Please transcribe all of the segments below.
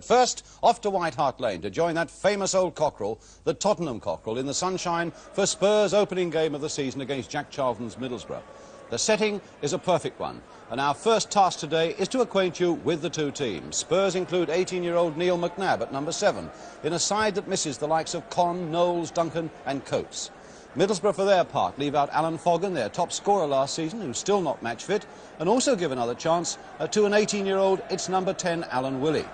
But first, off to White Hart Lane to join that famous old cockerel, the Tottenham cockerel, in the sunshine for Spurs' opening game of the season against Jack Charlton's Middlesbrough. The setting is a perfect one, and our first task today is to acquaint you with the two teams. Spurs include 18-year-old Neil McNabb at number 7, in a side that misses the likes of Conn, Knowles, Duncan and Coates. Middlesbrough, for their part, leave out Alan Foggan, their top scorer last season, who's still not match fit, and also give another chance to an 18-year-old, it's number 10, Alan Willey.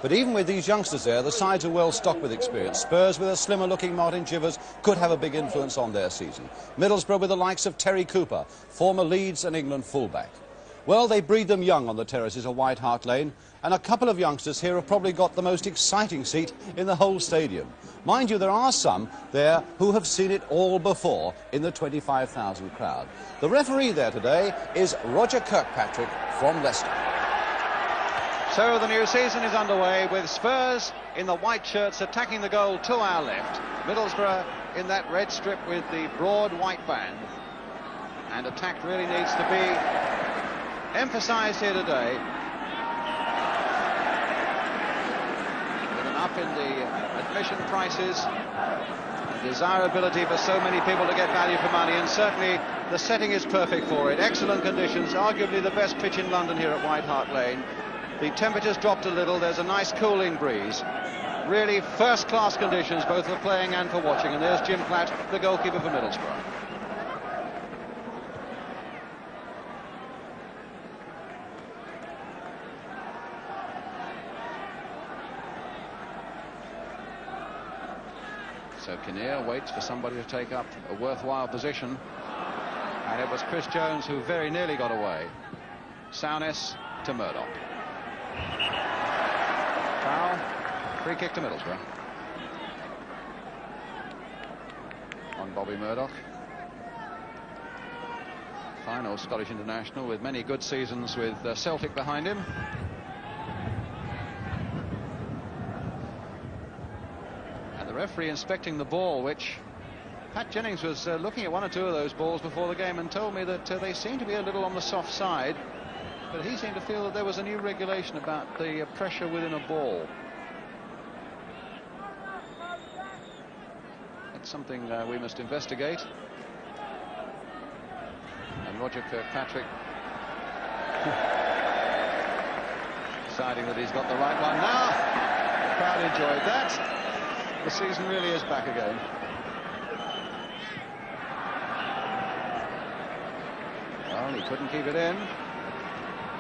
But even with these youngsters there, the sides are well stocked with experience. Spurs, with a slimmer-looking Martin Chivers, could have a big influence on their season. Middlesbrough with the likes of Terry Cooper, former Leeds and England fullback. Well, they breed them young on the terraces of White Hart Lane, and a couple of youngsters here have probably got the most exciting seat in the whole stadium. Mind you, there are some there who have seen it all before in the 25,000 crowd. The referee there today is Roger Kirkpatrick from Leicester. So the new season is underway with Spurs in the white shirts attacking the goal to our left. Middlesbrough in that red strip with the broad white band. And attack really needs to be emphasised here today. With an up in the admission prices, the desirability for so many people to get value for money, and certainly the setting is perfect for it. Excellent conditions, arguably the best pitch in London here at White Hart Lane. The temperature's dropped a little, there's a nice cooling breeze. Really first-class conditions, both for playing and for watching. And there's Jim Platt, the goalkeeper for Middlesbrough. So Kinnear waits for somebody to take up a worthwhile position. And it was Chris Jones who very nearly got away. Souness to Murdoch. Foul, free kick to Middlesbrough. On Bobby Murdoch. Fine old Scottish international with many good seasons with Celtic behind him. And the referee inspecting the ball, which Pat Jennings was looking at one or two of those balls before the game and told me that they seem to be a little on the soft side. But he seemed to feel that there was a new regulation about the pressure within a ball. That's something we must investigate. And Roger Kirkpatrick deciding that he's got the right one now. The crowd enjoyed that. The season really is back again. Well, he couldn't keep it in.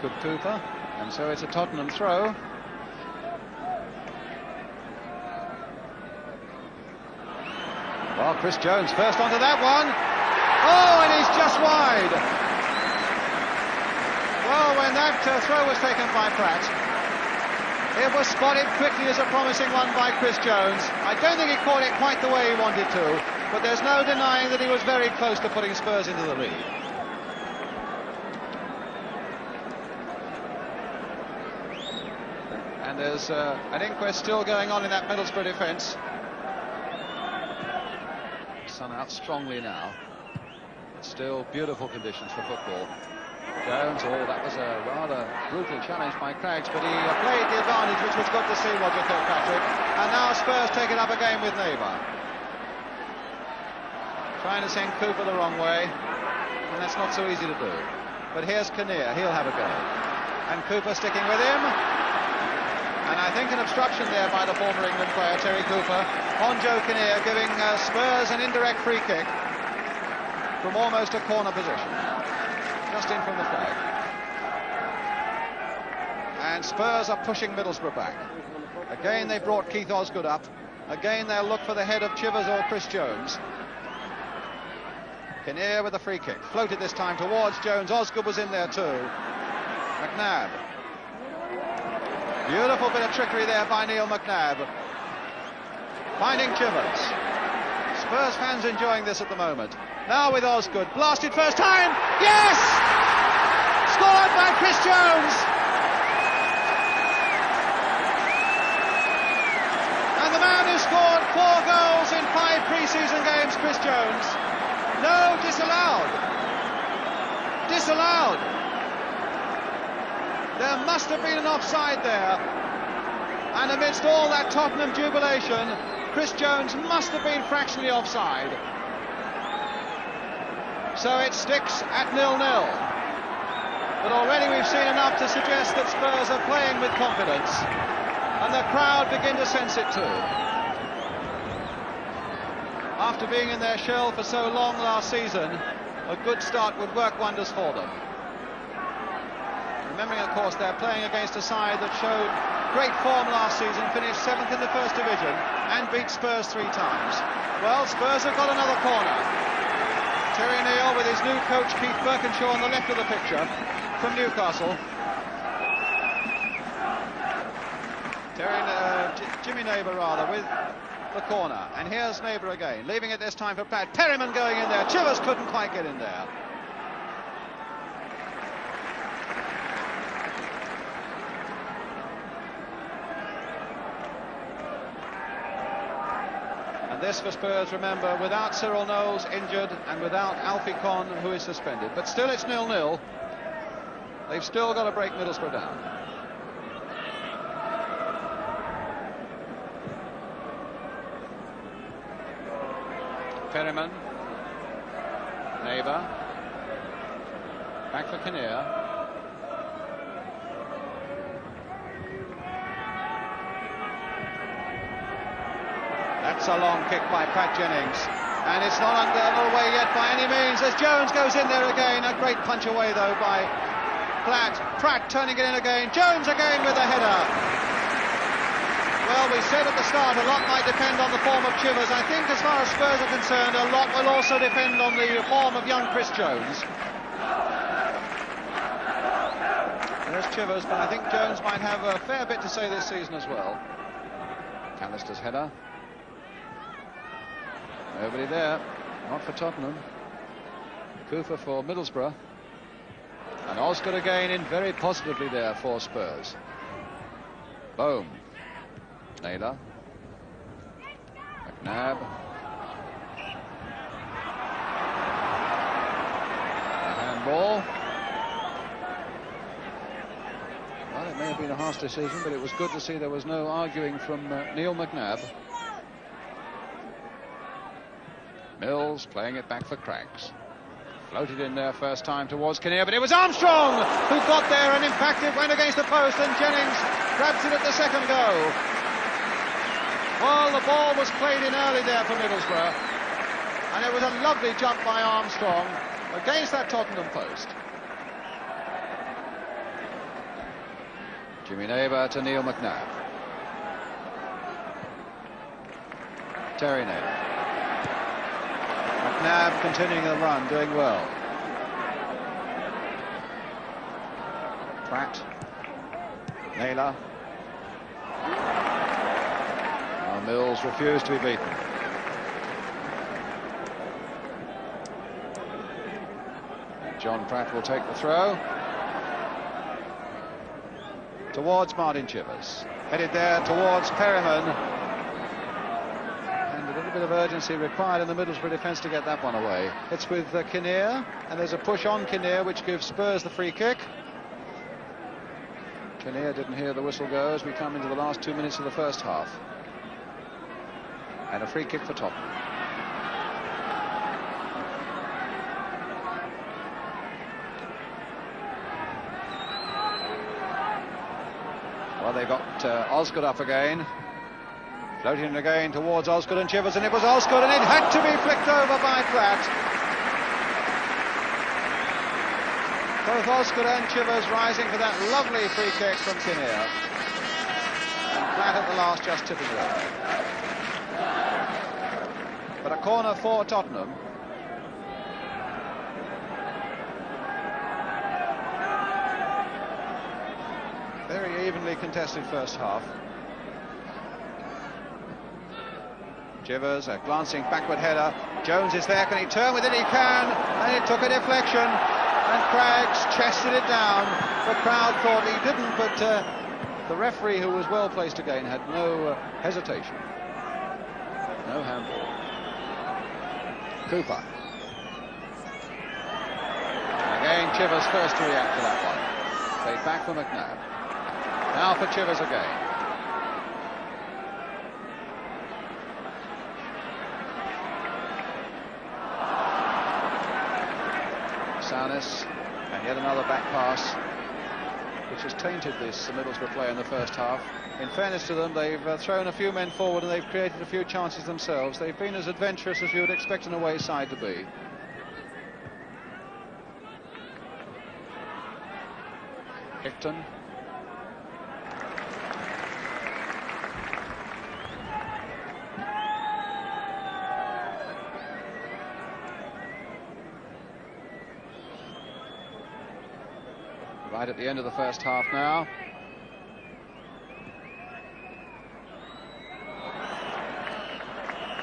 Good Cooper, and so it's a Tottenham throw. Well, Chris Jones first onto that one. Oh, and he's just wide. Well, when that throw was taken by Pratt, it was spotted quickly as a promising one by Chris Jones. I don't think he caught it quite the way he wanted to, but there's no denying that he was very close to putting Spurs into the lead. And there's an inquest still going on in that Middlesbrough defence. Sun out strongly now. Still beautiful conditions for football. Jones, oh, that was a rather brutal challenge by Craggs, but he played the advantage, which was good to see, Roger Kirkpatrick. And now Spurs take it up again with Neighbour. Trying to send Cooper the wrong way, and that's not so easy to do. But here's Kinnear, he'll have a go. And Cooper sticking with him. And I think an obstruction there by the former England player, Terry Cooper, on Joe Kinnear, giving Spurs an indirect free kick from almost a corner position, just in from the flag. And Spurs are pushing Middlesbrough back. Again, they brought Keith Osgood up. Again, they'll look for the head of Chivers or Chris Jones. Kinnear with a free kick. Floated this time towards Jones. Osgood was in there too. McNabb. Beautiful bit of trickery there by Neil McNabb. Finding Chivers. Spurs fans enjoying this at the moment. Now with Osgood. Blasted first time. Yes! Scored by Chris Jones. And the man who scored 4 goals in 5 pre-season games, Chris Jones. No, disallowed. Disallowed. There must have been an offside there. And amidst all that Tottenham jubilation, Chris Jones must have been fractionally offside. So it sticks at 0-0. But already we've seen enough to suggest that Spurs are playing with confidence, and the crowd begin to sense it too. After being in their shell for so long last season, a good start would work wonders for them. Remembering, of course, they're playing against a side that showed great form last season, finished 7th in the First Division and beat Spurs 3 times. Well, Spurs have got another corner. Terry Neal with his new coach Keith Birkinshaw on the left of the picture from Newcastle. Jimmy Neighbour with the corner, and here's Neighbour again, leaving it this time for Pratt. Perryman going in there. Chivers couldn't quite get in there. And this for Spurs, remember, without Cyril Knowles injured and without Alfie Conn, who is suspended. But still it's 0-0. They've still got to break Middlesbrough down. Perryman, Neighbour, back for Kinnear. That's a long kick by Pat Jennings, and it's not away yet by any means as Jones goes in there again. A great punch away though by Pratt turning it in again. Jones again with a header. Well, we said at the start a lot might depend on the form of Chivers. I think as far as Spurs are concerned, a lot will also depend on the form of young Chris Jones. There's Chivers, but I think Jones might have a fair bit to say this season as well. Callister's header. Nobody there, not for Tottenham. Cooper for Middlesbrough. And Osgood again in very positively there for Spurs. Boom. Naylor, McNabb, a handball. Well, it may have been a harsh decision, but it was good to see there was no arguing from Neil McNabb. Mills playing it back for Craggs. Floated in there first time towards Kinnear, but it was Armstrong who got there, and in fact it went against the post, and Jennings grabs it at the second go. Well, the ball was played in early there for Middlesbrough, and it was a lovely jump by Armstrong against that Tottenham post. Jimmy Neighbour to Neil McNabb. Terry Naylor. McNabb continuing the run, doing well. Pratt. Naylor. Mills refused to be beaten. John Pratt will take the throw towards Martin Chivers, headed there towards Perryman, and a little bit of urgency required in the Middlesbrough defence to get that one away. It's with Kinnear, and there's a push on Kinnear which gives Spurs the free kick. Kinnear didn't hear the whistle go as we come into the last 2 minutes of the first half. And a free kick for Tottenham. Well, they got Osgood up again. Floating again towards Osgood and Chivers, and it was Osgood, and it had to be flicked over by Pratt. Both Osgood and Chivers rising for that lovely free kick from Kinnear. And Pratt at the last just tipping it over. But a corner for Tottenham. Very evenly contested first half. Chivers, a glancing backward header. Jones is there, can he turn with it? He can, and it took a deflection, and Craggs chested it down. The crowd thought he didn't, but the referee, who was well placed again, had no hesitation. No handball. Cooper. And again, Chivers first to react to that one. Played back for McNabb. Now for Chivers again. Yanis, and yet another back pass, which has tainted this Middlesbrough play in the first half. In fairness to them, they've thrown a few men forward and they've created a few chances themselves. They've been as adventurous as you would expect an away side to be. Hickton. Right at the end of the first half now.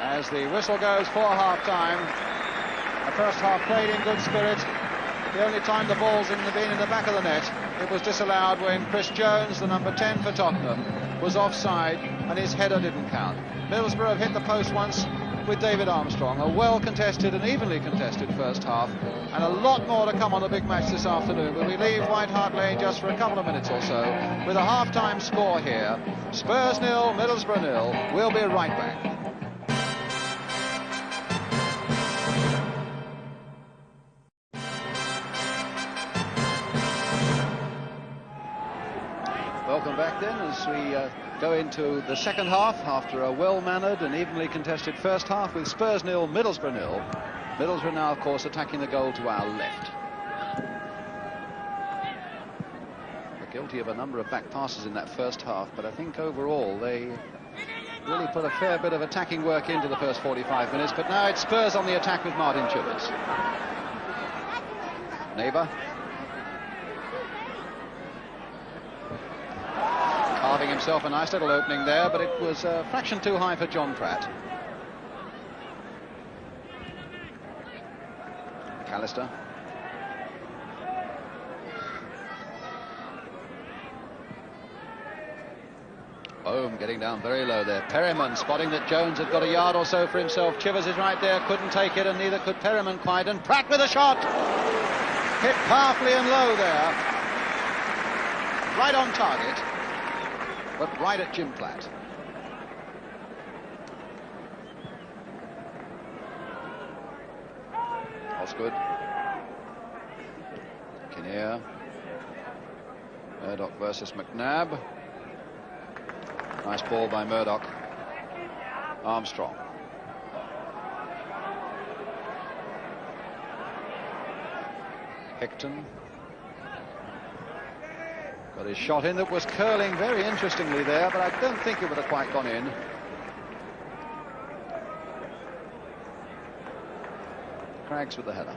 As the whistle goes for half-time, the first half played in good spirit. The only time the ball's been in the back of the net, it was disallowed when Chris Jones, the number 10 for Tottenham, was offside and his header didn't count. Middlesbrough have hit the post once with David Armstrong. A well-contested and evenly contested first half, and a lot more to come on the big match this afternoon. But we leave White Hart Lane just for a couple of minutes or so with a half-time score here. Spurs 0, Middlesbrough 0. We'll be right back. Welcome back then as we go into the second half after a well-mannered and evenly contested first half with Spurs 0, Middlesbrough 0. Middlesbrough now, of course, attacking the goal to our left. They're guilty of a number of back passes in that first half, but I think overall they really put a fair bit of attacking work into the first 45 minutes. But now it's Spurs on the attack with Martin Chivers. Neighbour. Carving himself a nice little opening there, but it was a fraction too high for John Pratt. McAllister. Bohm getting down very low there. Perryman spotting that Jones had got a yard or so for himself. Chivers is right there, couldn't take it, and neither could Perryman quite. And Pratt with a shot. Hit powerfully and low there. Right on target, but right at Jim Platt. Osgood. Kinnear. Murdoch versus McNabb. Nice ball by Murdoch. Armstrong. Hickton. Got his shot in that was curling very interestingly there, but I don't think it would have quite gone in. Craggs with the header.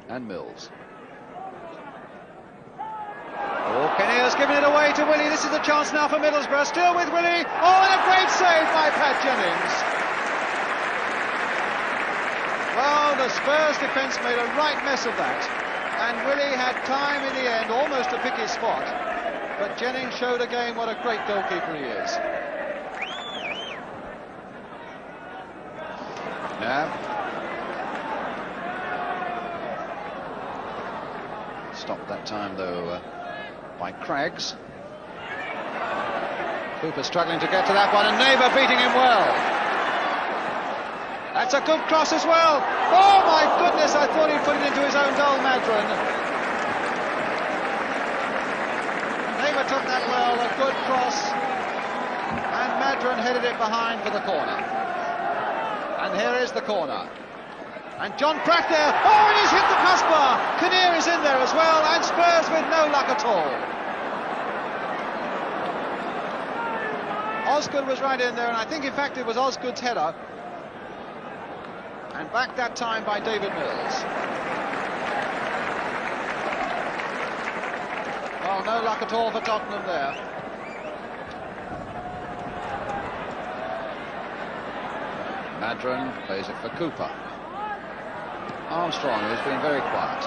And Mills. Oh, Kinnear's giving it away to Willie. This is the chance now for Middlesbrough. Still with Willie. Oh, and a great save by Pat Jennings. Well, the Spurs defence made a right mess of that. And Willie had time in the end almost to pick his spot. But Jennings showed again what a great goalkeeper he is. Now. Stopped that time, though, by Craggs. Cooper struggling to get to that one, and Neighbour beating him well. That's a good cross as well. Oh, my goodness, I thought he'd put it into his own goal, Madron. Neighbour took that well, a good cross, and Madron headed it behind for the corner. And here is the corner. And John Pratt there. Oh, and he's hit the crossbar. Kinnear is in there as well, and Spurs with no luck at all. Osgood was right in there, and I think, in fact, it was Osgood's header. And back that time by David Mills. Well, no luck at all for Tottenham there. Madron plays it for Cooper. Armstrong, who's been very quiet.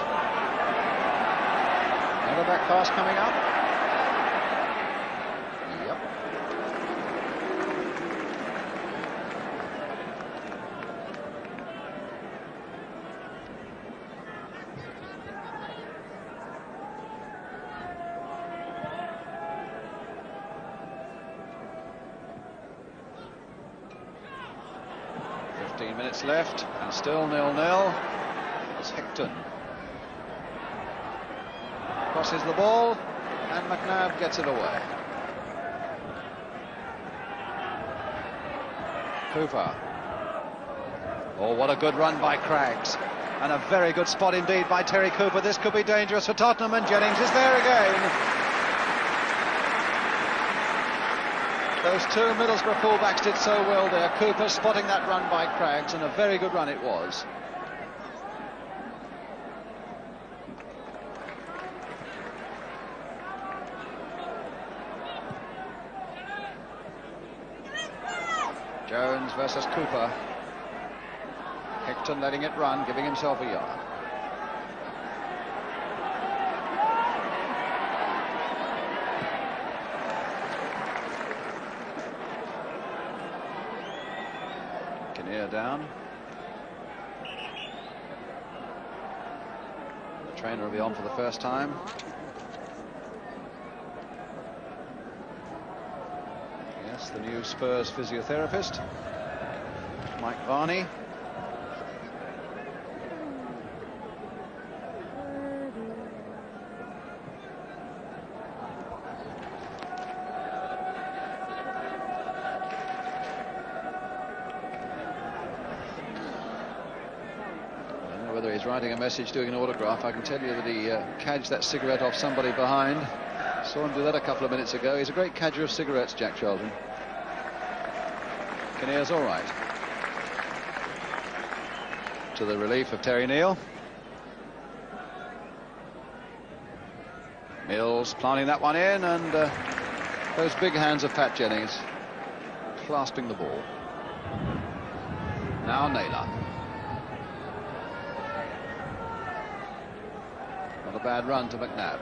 Another back pass coming up. Yep. Minutes left, and still 0-0. It's Hickton. crosses the ball, and McNabb gets it away. Cooper. Oh, what a good run by Craggs. And a very good spot indeed by Terry Cooper. This could be dangerous for Tottenham, and Jennings is there again. Those two Middlesbrough fullbacks did so well there. Cooper spotting that run by Craggs, and a very good run it was. Jones versus Cooper. Hickton letting it run, giving himself a yard. Kinnear down. The trainer will be on for the first time. Yes, the new Spurs physiotherapist, Mike Varney. Whether he's writing a message, doing an autograph. I can tell you that he cadged that cigarette off somebody behind. Saw him do that a couple of minutes ago. He's a great cadger of cigarettes, Jack Charlton. Kinnear's all right. To the relief of Terry Neal. Mills planting that one in, and those big hands of Pat Jennings clasping the ball. Now Naylor. Not a bad run to McNabb.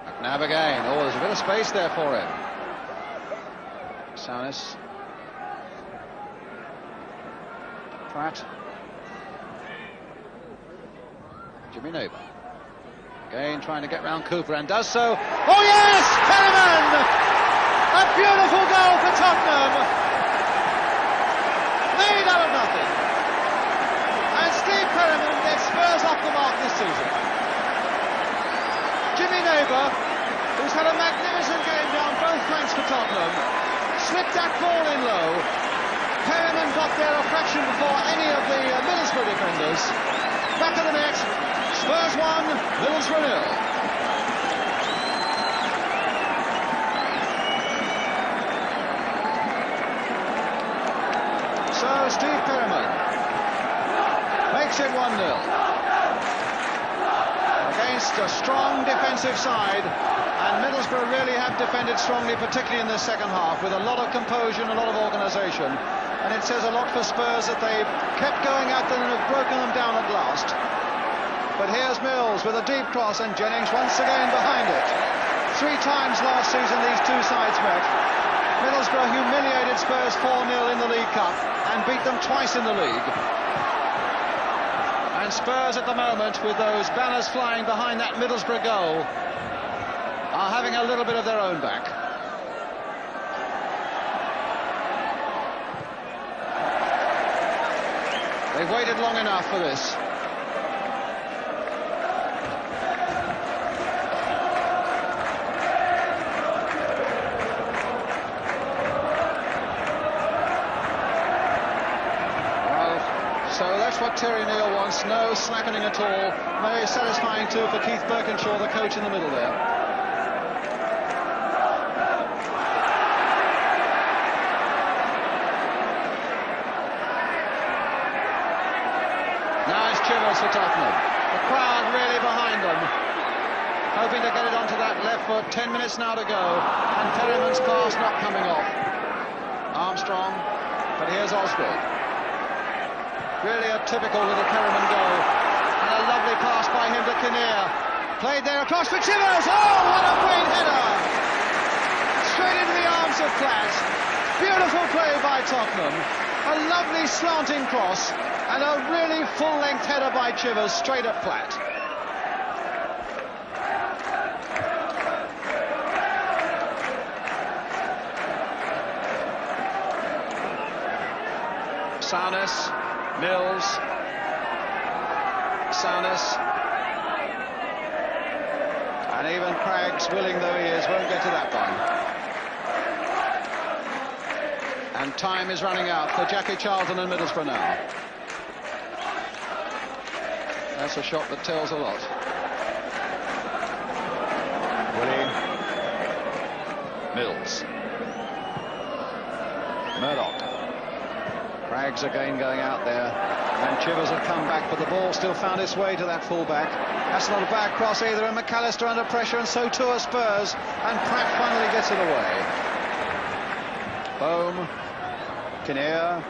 McNabb again. Oh, there's a bit of space there for him. Saunis. Pratt. Jimmy Neighbour. Again trying to get round Cooper, and does so. Oh yes! Perryman! A beautiful goal for Tottenham. Lead out of nothing. And Steve Perryman gets Spurs off the mark this season. Jimmy Neighbour, who's had a magnificent game down both flanks for Tottenham, slipped that ball in low. Perryman got there a fraction before any of the Middlesbrough defenders. Back of the net. Spurs 1, Middlesbrough 0. So Steve Perryman makes it 1-0 against a strong defensive side, and Middlesbrough really have defended strongly, particularly in the second half, with a lot of composure and a lot of organisation, and it says a lot for Spurs that they've kept going at them and have broken them down at last. But here's Mills with a deep cross, and Jennings once again behind it. 3 times last season these two sides met. Middlesbrough humiliated Spurs 4-0 in the League Cup and beat them twice in the league. And Spurs at the moment, with those banners flying behind that Middlesbrough goal, are having a little bit of their own back. They've waited long enough for this. So that's what Terry Neal wants, no slackening at all. Very satisfying too for Keith Birkinshaw, the coach in the middle there. Now it's Chivers for Tottenham. The crowd really behind them, hoping to get it onto that left foot. 10 minutes now to go, and Perryman's pass not coming off. Armstrong, but here's Osgood. Really a typical little Perryman goal, and a lovely pass by him to Kinnear. Played there across for Chivers. Oh, what a great header! Straight into the arms of Platt. Beautiful play by Tottenham. A lovely slanting cross, and a really full-length header by Chivers straight at Platt. Saunis, Mills, soundness. And even Craggs, willing though he is, won't get to that one. And time is running out for Jackie Charlton and Middlesbrough now. That's a shot that tells a lot. Willie. Mills. Murdoch. Craggs again going out there. And Chivers had come back, but the ball still found its way to that full-back. That's not a bad cross either, and McAllister under pressure, and so too are Spurs. And Pratt finally gets it away. Bohm. Kinnear.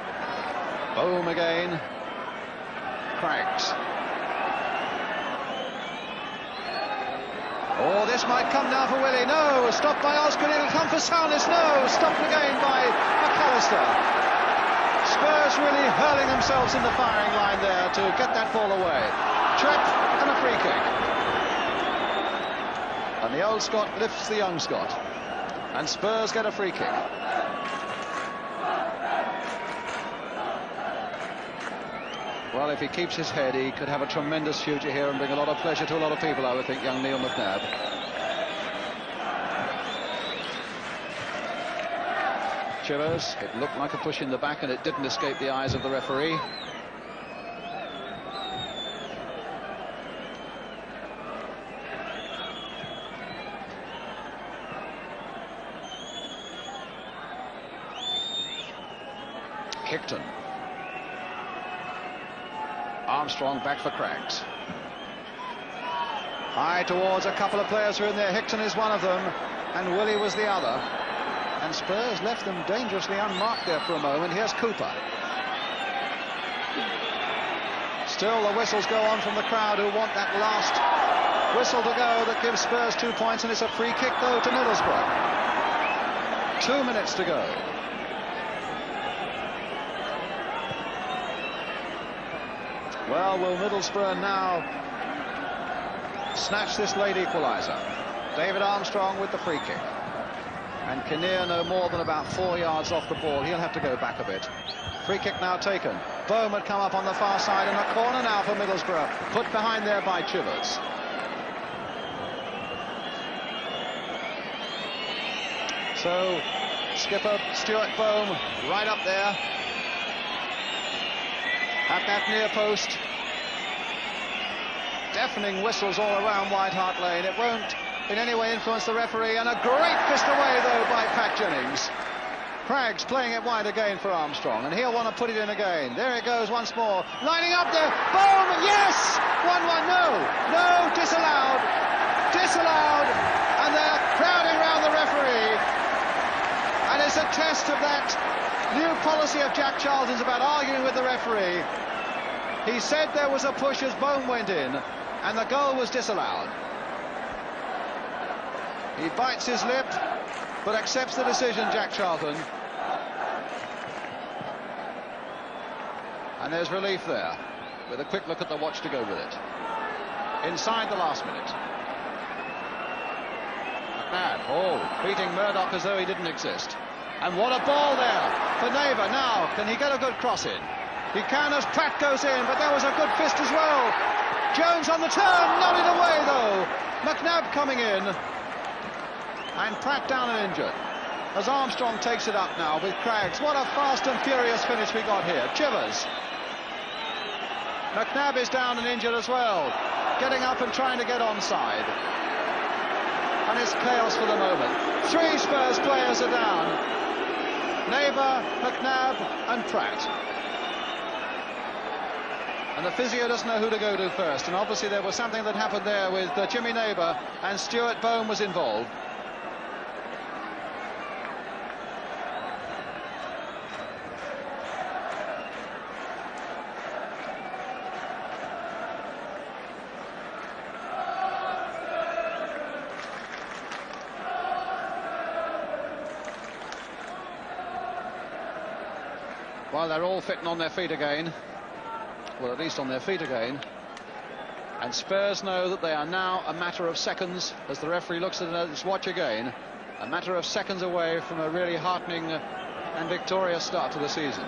Bohm again. Craggs. Oh, this might come now for Willie. No, stopped by Osgood. It'll come for Soundness. No, stopped again by McAllister. Spurs really hurling themselves in the firing line there to get that ball away. Trip and a free kick. And the old Scot lifts the young Scot. And Spurs get a free kick. Well, if he keeps his head, he could have a tremendous future here and bring a lot of pleasure to a lot of people, I would think, young Neil McNabb. Chivers, it looked like a push in the back and it didn't escape the eyes of the referee. Hickton. Armstrong back for Craggs. High towards a couple of players who are in there. Hickton is one of them, and Willie was the other. And Spurs left them dangerously unmarked there for a moment. Here's Cooper. Still the whistles go on from the crowd who want that last whistle to go that gives Spurs 2 points, and it's a free kick though to Middlesbrough. 2 minutes to go. Well, will Middlesbrough now snatch this late equaliser? David Armstrong with the free kick. And Kinnear no more than about 4 yards off the ball. He'll have to go back a bit. Free kick now taken. Bohm had come up on the far side, and a corner now for Middlesbrough. Put behind there by Chivers. So, skipper Stuart Bohm right up there. At that near post. Deafening whistles all around White Hart Lane. It won't in any way influence the referee, and a great fist away though by Pat Jennings. Craggs playing it wide again for Armstrong, and he'll want to put it in again. There it goes once more, lining up there. Boom! Yes! 1-1. No, disallowed, and they're crowding round the referee, and it's a test of that new policy of Jack Charlton's about arguing with the referee. He said there was a push as Bohm went in, and the goal was disallowed. He bites his lip, but accepts the decision, Jack Charlton. And there's relief there, with a quick look at the watch to go with it. Inside the last minute. McNabb, beating Murdoch as though he didn't exist. And what a ball there for Neighbour. Now, can he get a good cross in? He can as Pratt goes in, but there was a good fist as well. Jones on the turn, nodded away though. McNabb coming in. And Pratt down and injured. As Armstrong takes it up now with Craggs. What a fast and furious finish we got here. Chivers. McNabb is down and injured as well. Getting up and trying to get onside. And it's chaos for the moment. 3 Spurs players are down. Neighbour, McNabb and Pratt. And the physio doesn't know who to go to first. And obviously there was something that happened there with Jimmy Neighbour, and Stuart Bohm was involved. Well, they're all fitting on their feet again. Well, at least on their feet again. And Spurs know that they are now a matter of seconds, as the referee looks at his watch again, a matter of seconds away from a really heartening and victorious start to the season.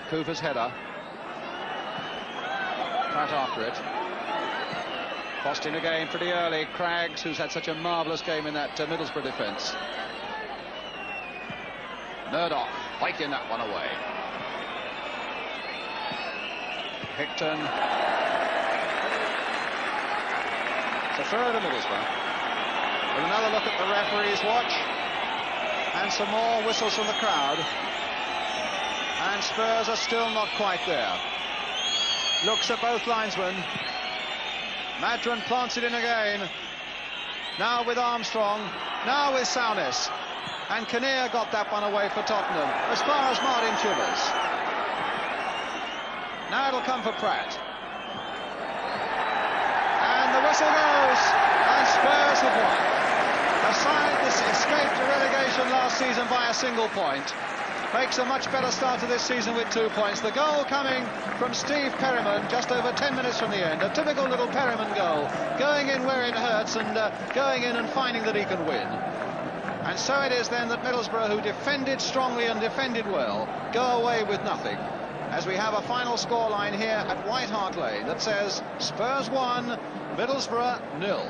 Cooper's header. Pratt after it. Crossed in again pretty early. Craggs, who's had such a marvellous game in that Middlesbrough defence. Murdoch fighting that one away. Hickton. It's a throw to Middlesbrough. With another look at the referee's watch. And some more whistles from the crowd. And Spurs are still not quite there. Looks at both linesmen. Madron plants it in again. Now with Armstrong. Now with Souness. And Kinnear got that one away for Tottenham. As far as Martin Chivers. Now it'll come for Pratt. And the whistle goes. And Spurs have won. A side that escaped relegation last season by a single point makes a much better start to this season with 2 points. The goal coming from Steve Perryman just over 10 minutes from the end. A typical little Perryman goal, going in where it hurts and going in and finding that he can win. And so it is then that Middlesbrough, who defended strongly and defended well, go away with nothing, as we have a final scoreline here at White Hart Lane that says Spurs 1, Middlesbrough 0.